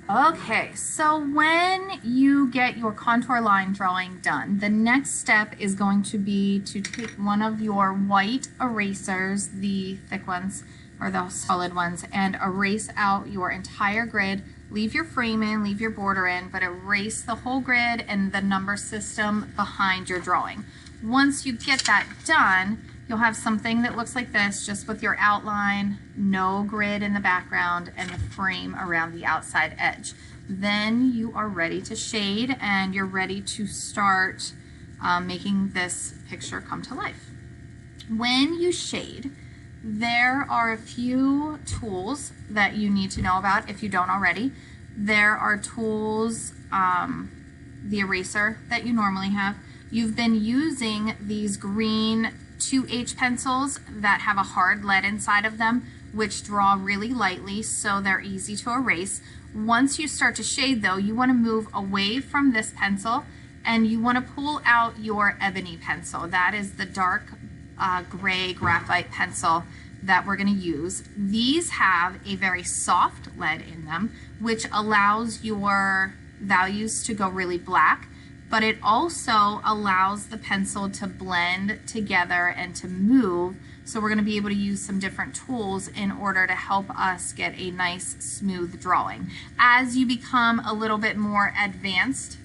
Okay, so when you get your contour line drawing done, the next step is going to be to take one of your white erasers, the thick ones or the solid ones, and erase out your entire grid. Leave your frame in, leave your border in, but erase the whole grid and the number system behind your drawing. Once you get that done, you'll have something that looks like this, just with your outline, no grid in the background, and the frame around the outside edge. Then you are ready to shade and you're ready to start making this picture come to life. When you shade, there are a few tools that you need to know about if you don't already. There are tools, the eraser that you normally have. You've been using these green 2H pencils that have a hard lead inside of them, which draw really lightly, so they're easy to erase. Once you start to shade though, you want to move away from this pencil and you want to pull out your ebony pencil. That is the dark gray graphite pencil that we're going to use. These have a very soft lead in them, which allows your values to go really black, but it also allows the pencil to blend together and to move. So we're going to be able to use some different tools in order to help us get a nice smooth drawing. As you become a little bit more advanced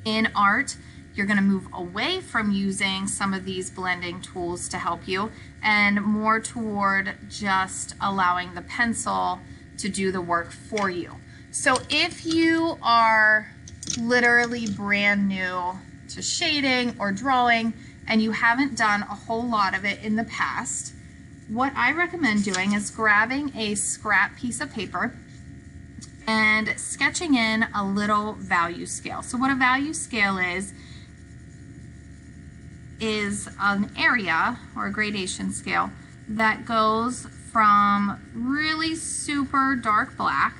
in art, you're going to move away from using some of these blending tools to help you and more toward just allowing the pencil to do the work for you. So if you are literally brand new to shading or drawing and you haven't done a whole lot of it in the past, what I recommend doing is grabbing a scrap piece of paper and sketching in a little value scale. So what a value scale is an area or a gradation scale that goes from really super dark black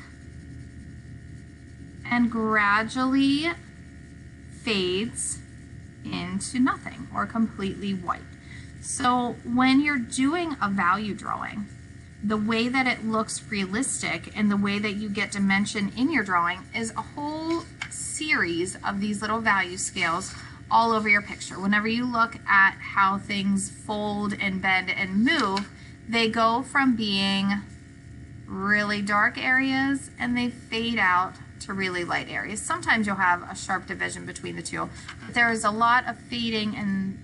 and gradually fades into nothing or completely white. So when you're doing a value drawing, the way that it looks realistic and the way that you get dimension in your drawing is a whole series of these little value scales all over your picture. Whenever you look at how things fold and bend and move, they go from being really dark areas and they fade out to really light areas. Sometimes you'll have a sharp division between the two, but there is a lot of fading and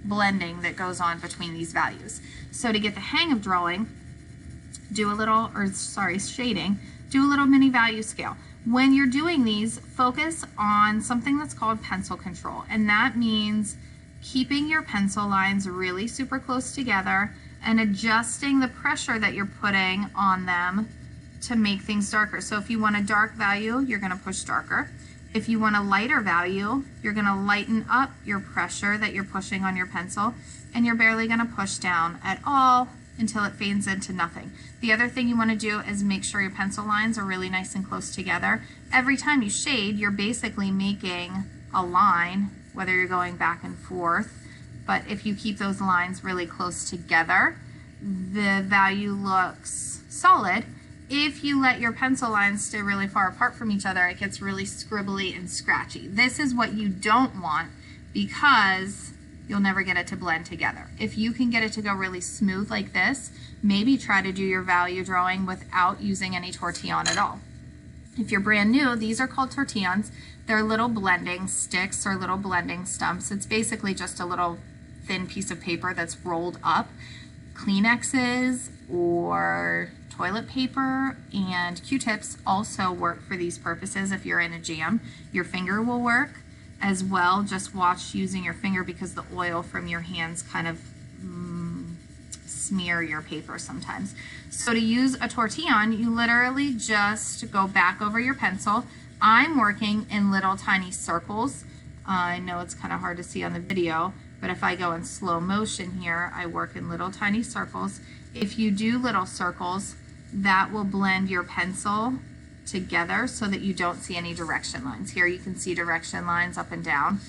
blending that goes on between these values. So to get the hang of drawing, shading, do a little mini value scale. When you're doing these, focus on something that's called pencil control, and that means keeping your pencil lines really super close together and adjusting the pressure that you're putting on them to make things darker. So if you want a dark value, you're going to push darker. If you want a lighter value, you're going to lighten up your pressure that you're pushing on your pencil, and you're barely going to push down at all until it fades into nothing. The other thing you want to do is make sure your pencil lines are really nice and close together. Every time you shade, you're basically making a line, whether you're going back and forth, but if you keep those lines really close together, the value looks solid. If you let your pencil lines stay really far apart from each other, it gets really scribbly and scratchy. This is what you don't want because you'll never get it to blend together. If you can get it to go really smooth like this, maybe try to do your value drawing without using any tortillon at all. If you're brand new, these are called tortillons. They're little blending sticks or little blending stumps. It's basically just a little thin piece of paper that's rolled up. Kleenexes or toilet paper and Q-tips also work for these purposes. If you're in a jam, your finger will work as well. Just watch using your finger because the oil from your hands kind of smear your paper sometimes. So to use a tortillon, you literally just go back over your pencil. I'm working in little tiny circles. I know it's kind of hard to see on the video, but if I go in slow motion here, I work in little tiny circles. If you do little circles, that will blend your pencil together so that you don't see any direction lines. Here you can see direction lines up and down.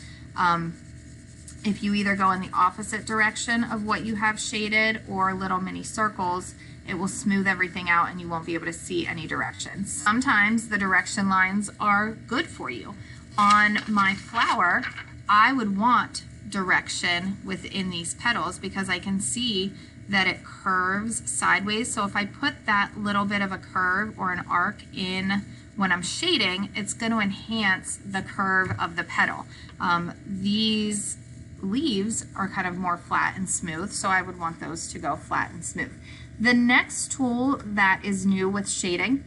If you either go in the opposite direction of what you have shaded or little mini circles, it will smooth everything out and you won't be able to see any directions. Sometimes the direction lines are good for you. On my flower, I would want direction within these petals because I can see that it curves sideways. So if I put that little bit of a curve or an arc in when I'm shading, it's going to enhance the curve of the petal. These leaves are kind of more flat and smooth, so I would want those to go flat and smooth. The next tool that is new with shading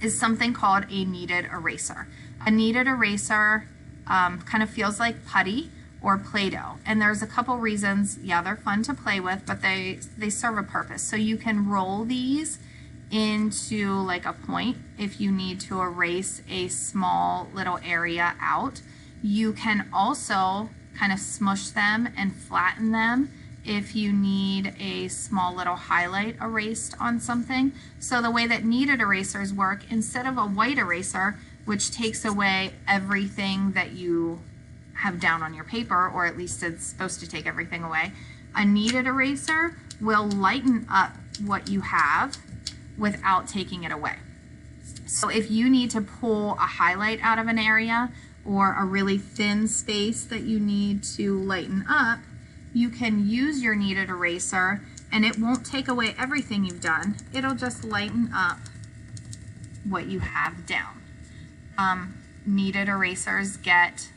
is something called a kneaded eraser. A kneaded eraser kind of feels like putty or Play-Doh, and there's a couple reasons. Yeah, they're fun to play with, but they serve a purpose. So you can roll these into like a point if you need to erase a small little area out. You can also kind of smush them and flatten them if you need a small little highlight erased on something. So the way that kneaded erasers work, instead of a white eraser, which takes away everything that you have down on your paper, or at least it's supposed to take everything away, a kneaded eraser will lighten up what you have without taking it away. So if you need to pull a highlight out of an area or a really thin space that you need to lighten up, you can use your kneaded eraser and it won't take away everything you've done. It'll just lighten up what you have down. Kneaded erasers get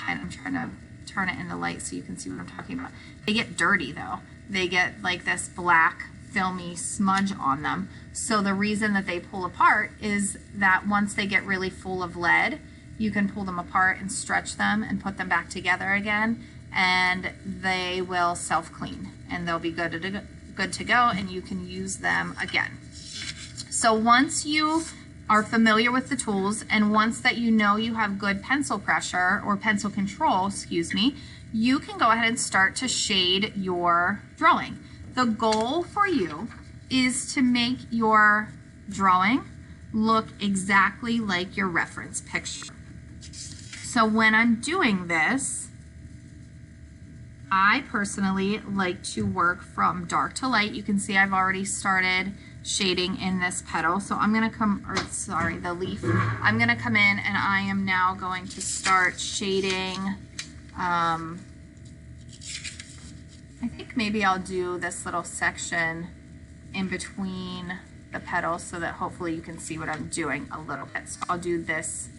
I'm trying to turn it in the light so you can see what I'm talking about. They get dirty though. They get like this black filmy smudge on them. So the reason that they pull apart is that once they get really full of lead, you can pull them apart and stretch them and put them back together again, and they will self-clean and they'll be good to go, and you can use them again. So once you are familiar with the tools, and once that you know you have good pencil pressure or pencil control, excuse me, you can go ahead and start to shade your drawing. The goal for you is to make your drawing look exactly like your reference picture. So when I'm doing this, I personally like to work from dark to light. You can see I've already started shading in this petal. So I'm gonna the leaf. I'm gonna come in and I am now going to start shading. I think maybe I'll do this little section in between the petals so that hopefully you can see what I'm doing a little bit. So I'll do this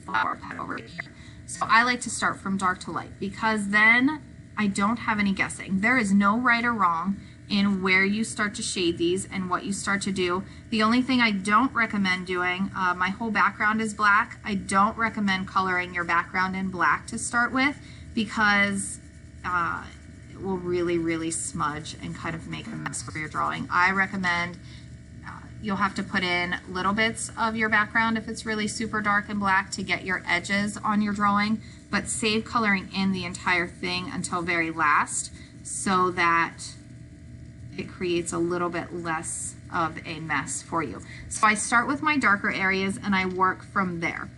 flower petal right here. So I like to start from dark to light because then I don't have any guessing. There is no right or wrong in where you start to shade these and what you start to do. The only thing I don't recommend doing, my whole background is black. I don't recommend coloring your background in black to start with because it will really smudge and kind of make a mess for your drawing. I recommend you'll have to put in little bits of your background if it's really super dark and black to get your edges on your drawing, but save coloring in the entire thing until very last so that it creates a little bit less of a mess for you. So I start with my darker areas and I work from there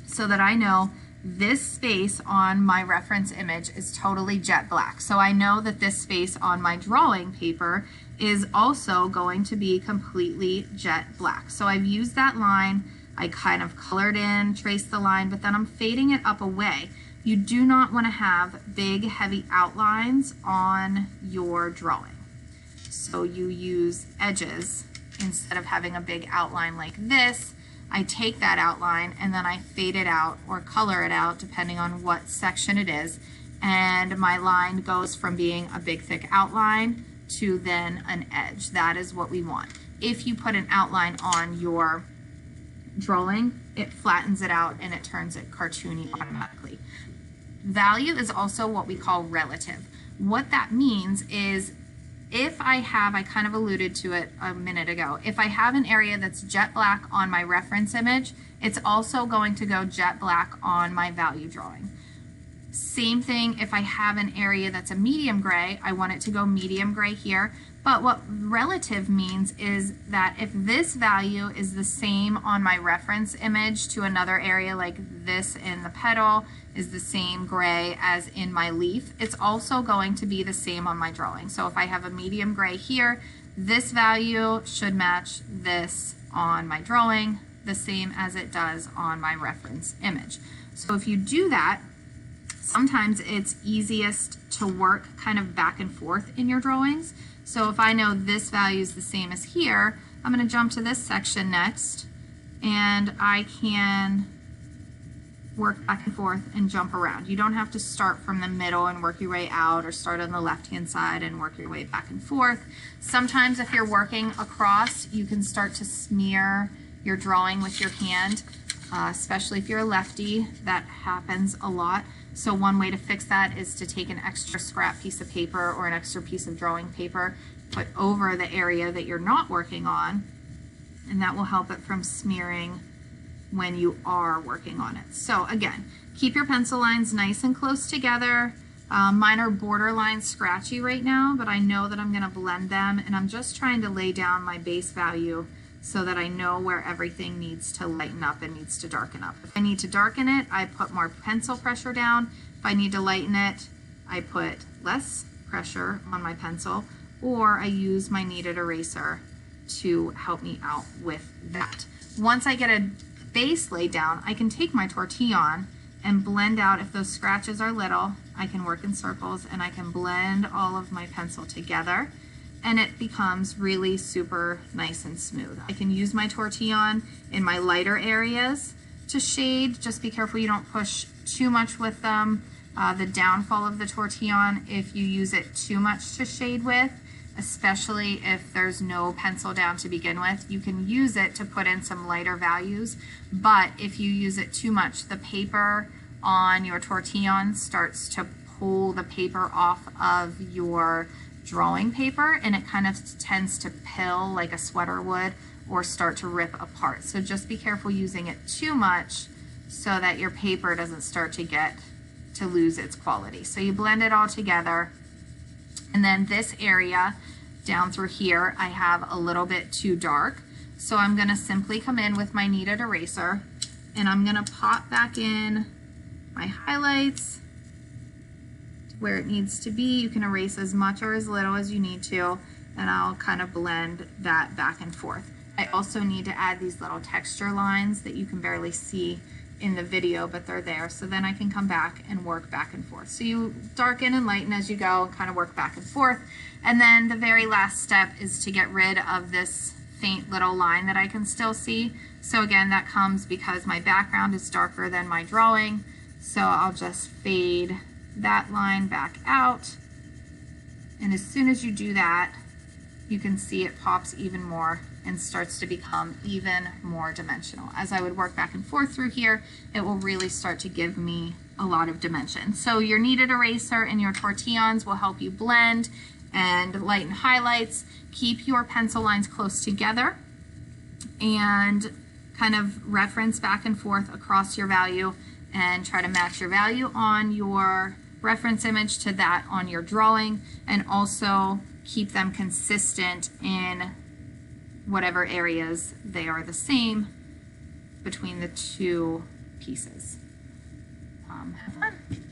so that I know this space on my reference image is totally jet black. So I know that this space on my drawing paper is also going to be completely jet black. So I've used that line, I kind of colored in, traced the line, but then I'm fading it up away. You do not want to have big, heavy outlines on your drawing. So you use edges instead of having a big outline like this. I take that outline and then I fade it out or color it out depending on what section it is, and my line goes from being a big thick outline to then an edge. That is what we want. If you put an outline on your drawing, it flattens it out and it turns it cartoony automatically. Value is also what we call relative. What that means is if I kind of alluded to it a minute ago, if I have an area that's jet black on my reference image, it's also going to go jet black on my value drawing. Same thing if I have an area that's a medium gray, I want it to go medium gray here. But what relative means is that if this value is the same on my reference image to another area, like this in the petal is the same gray as in my leaf, it's also going to be the same on my drawing. So if I have a medium gray here, this value should match this on my drawing, the same as it does on my reference image. So if you do that, sometimes it's easiest to work kind of back and forth in your drawings. So if I know this value is the same as here, I'm going to jump to this section next, and I can work back and forth and jump around. You don't have to start from the middle and work your way out, or start on the left-hand side and work your way back and forth. Sometimes if you're working across, you can start to smear your drawing with your hand, especially if you're a lefty. That happens a lot. So one way to fix that is to take an extra scrap piece of paper or an extra piece of drawing paper, put over the area that you're not working on, and that will help it from smearing when you are working on it. So again, keep your pencil lines nice and close together. Mine are borderline scratchy right now, but I know that I'm going to blend them, and I'm just trying to lay down my base value so that I know where everything needs to lighten up and needs to darken up. If I need to darken it, I put more pencil pressure down. If I need to lighten it, I put less pressure on my pencil, or I use my kneaded eraser to help me out with that. Once I get a base laid down, I can take my tortillon and blend out. If those scratches are little, I can work in circles and I can blend all of my pencil together, and it becomes really super nice and smooth. I can use my tortillon in my lighter areas to shade. Just be careful you don't push too much with them. The downfall of the tortillon, if you use it too much to shade with, especially if there's no pencil down to begin with, you can use it to put in some lighter values, but if you use it too much, the paper on your tortillon starts to pull the paper off of your drawing paper, and it kind of tends to pill like a sweater would, or start to rip apart. So just be careful using it too much so that your paper doesn't start to lose its quality. So you blend it all together, and then this area down through here I have a little bit too dark, so I'm going to simply come in with my kneaded eraser and I'm going to pop back in my highlights where it needs to be. You can erase as much or as little as you need to, and I'll kind of blend that back and forth. I also need to add these little texture lines that you can barely see in the video, but they're there, so then I can come back and work back and forth. So you darken and lighten as you go and kind of work back and forth. And then the very last step is to get rid of this faint little line that I can still see. So again, that comes because my background is darker than my drawing, so I'll just fade that line back out, and as soon as you do that, you can see it pops even more and starts to become even more dimensional. As I would work back and forth through here, it will really start to give me a lot of dimension. So your kneaded eraser and your tortillons will help you blend and lighten highlights. Keep your pencil lines close together and kind of reference back and forth across your value, and try to match your value on your reference image to that on your drawing, and also keep them consistent in whatever areas they are the same between the two pieces. Have fun.